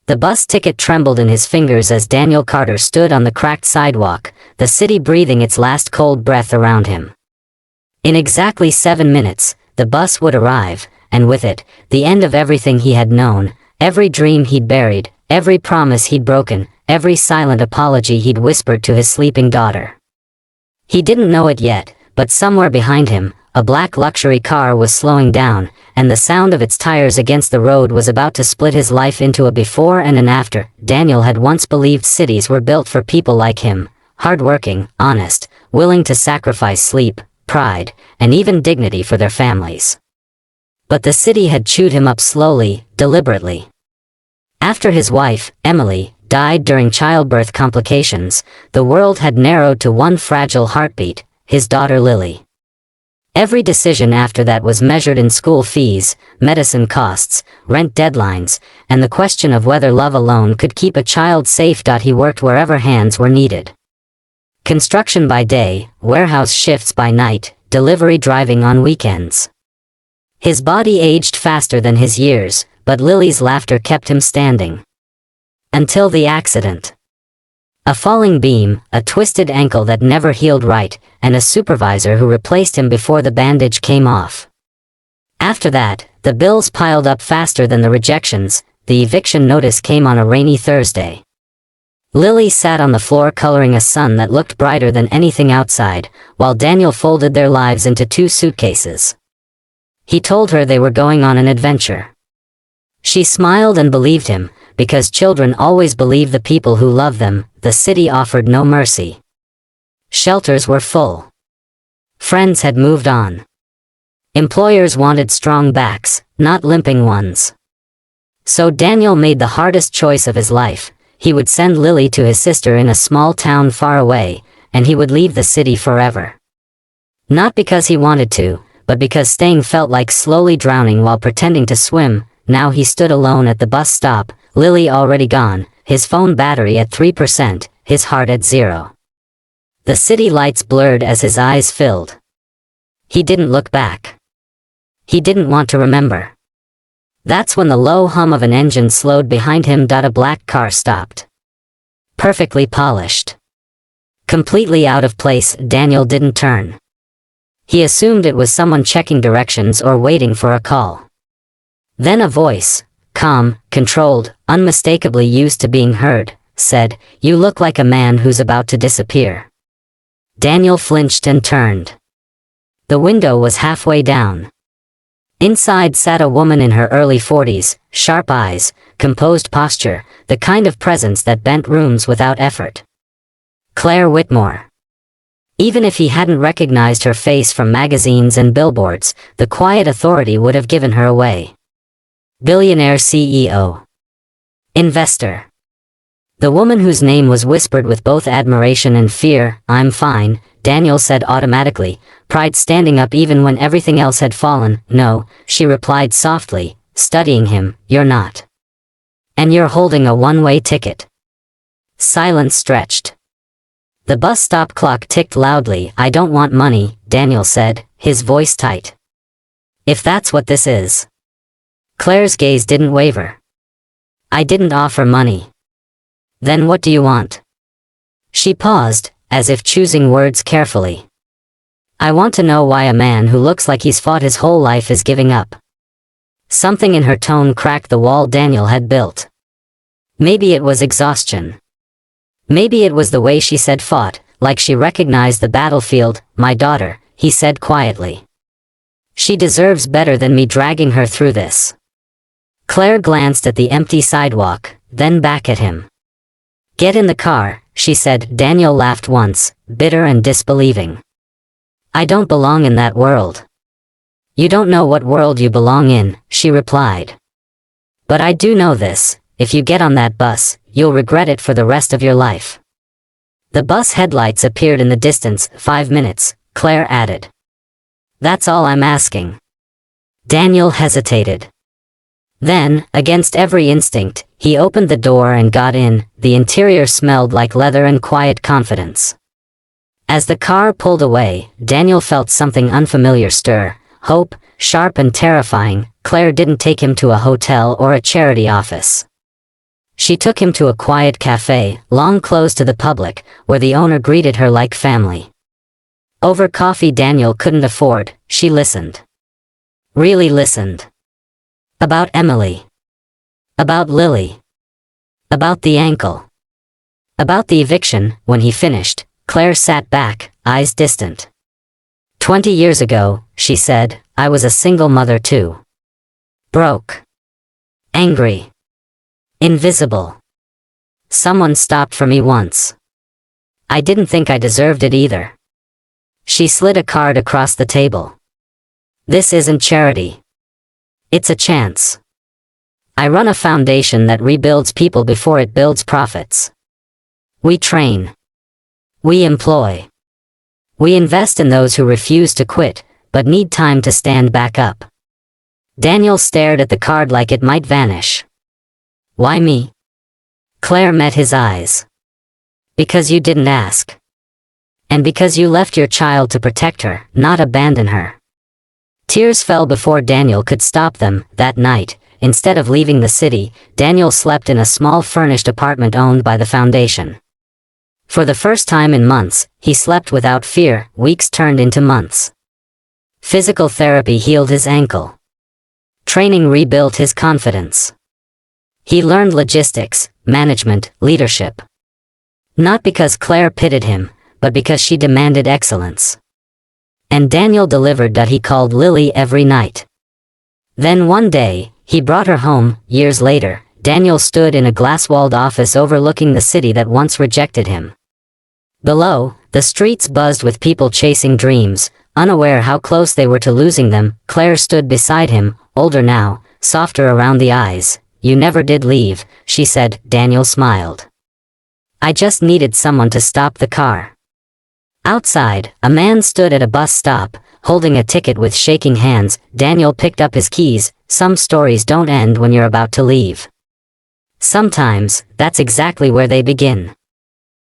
The bus ticket trembled in his fingers as Daniel Carter stood on the cracked sidewalk, the city breathing its last cold breath around him. In exactly 7 minutes, the bus would arrive, and with it, the end of everything he had known, every dream he'd buried, every promise he'd broken, every silent apology he'd whispered to his sleeping daughter. He didn't know it yet, but somewhere behind him, a black luxury car was slowing down, and the sound of its tires against the road was about to split his life into a before and an after. Daniel had once believed cities were built for people like him, hardworking, honest, willing to sacrifice sleep, pride, and even dignity for their families. But the city had chewed him up slowly, deliberately. After his wife, Emily, died during childbirth complications, the world had narrowed to one fragile heartbeat, his daughter Lily. Every decision after that was measured in school fees, medicine costs, rent deadlines, and the question of whether love alone could keep a child safe. He worked wherever hands were needed. Construction by day, warehouse shifts by night, delivery driving on weekends. His body aged faster than his years, but Lily's laughter kept him standing. Until the accident. A falling beam, a twisted ankle that never healed right, and a supervisor who replaced him before the bandage came off. After that, the bills piled up faster than the rejections. The eviction notice came on a rainy Thursday. Lily sat on the floor coloring a sun that looked brighter than anything outside, while Daniel folded their lives into 2 suitcases. He told her they were going on an adventure. She smiled and believed him, because children always believe the people who love them. The city offered no mercy. Shelters were full. Friends had moved on. Employers wanted strong backs, not limping ones. So Daniel made the hardest choice of his life. He would send Lily to his sister in a small town far away, and he would leave the city forever. Not because he wanted to, but because staying felt like slowly drowning while pretending to swim. Now he stood alone at the bus stop, Lily already gone, his phone battery at 3%, his heart at 0. The city lights blurred as his eyes filled. He didn't look back. He didn't want to remember. That's when the low hum of an engine slowed behind him. A black car stopped. Perfectly polished. Completely out of place. Daniel didn't turn. He assumed it was someone checking directions or waiting for a call. Then a voice, calm, controlled, unmistakably used to being heard, said, "You look like a man who's about to disappear." Daniel flinched and turned. The window was halfway down. Inside sat a woman in her early 40s, sharp eyes, composed posture, the kind of presence that bent rooms without effort. Claire Whitmore. Even if he hadn't recognized her face from magazines and billboards, the quiet authority would have given her away. Billionaire CEO. Investor. The woman whose name was whispered with both admiration and fear. "I'm fine," Daniel said automatically, pride standing up even when everything else had fallen. "No," she replied softly, studying him, "You're not. And you're holding a one-way ticket." Silence stretched. The bus stop clock ticked loudly. "I don't want money," Daniel said, his voice tight. "If that's what this is." Claire's gaze didn't waver. "I didn't offer money." "Then what do you want?" She paused, as if choosing words carefully. "I want to know why a man who looks like he's fought his whole life is giving up." Something in her tone cracked the wall Daniel had built. Maybe it was exhaustion. Maybe it was the way she said fought, like she recognized the battlefield. "My daughter," he said quietly. "She deserves better than me dragging her through this." Claire glanced at the empty sidewalk, then back at him. "Get in the car," she said. Daniel laughed once, bitter and disbelieving. "I don't belong in that world." "You don't know what world you belong in," she replied. "But I do know this, if you get on that bus, you'll regret it for the rest of your life." The bus headlights appeared in the distance. 5 minutes, Claire added. "That's all I'm asking." Daniel hesitated. Then, against every instinct, he opened the door and got in. The interior smelled like leather and quiet confidence. As the car pulled away, Daniel felt something unfamiliar stir, hope, sharp and terrifying. Claire didn't take him to a hotel or a charity office. She took him to a quiet cafe, long closed to the public, where the owner greeted her like family. Over coffee Daniel couldn't afford, she listened. Really listened. About Emily. About Lily. About the ankle. About the eviction. When he finished, Claire sat back, eyes distant. 20 years ago, she said, I was a single mother too. Broke. Angry. Invisible. Someone stopped for me once. I didn't think I deserved it either. She slid a card across the table. This isn't charity. It's a chance. I run a foundation that rebuilds people before it builds profits. We train. We employ. We invest in those who refuse to quit, but need time to stand back up. Daniel stared at the card like it might vanish. Why me? Claire met his eyes. Because you didn't ask. And because you left your child to protect her, not abandon her. Tears fell before Daniel could stop them. That night, instead of leaving the city, Daniel slept in a small furnished apartment owned by the foundation. For the first time in months, he slept without fear. Weeks turned into months. Physical therapy healed his ankle. Training rebuilt his confidence. He learned logistics, management, leadership. Not because Claire pitted him, but because she demanded excellence. And Daniel delivered that. He called Lily every night. Then one day, he brought her home. Years later, Daniel stood in a glass-walled office overlooking the city that once rejected him. Below, the streets buzzed with people chasing dreams, unaware how close they were to losing them. Claire stood beside him, older now, softer around the eyes. You never did leave, she said. Daniel smiled. I just needed someone to stop the car. Outside, a man stood at a bus stop, holding a ticket with shaking hands. Daniel picked up his keys. Some stories don't end when you're about to leave. Sometimes, that's exactly where they begin.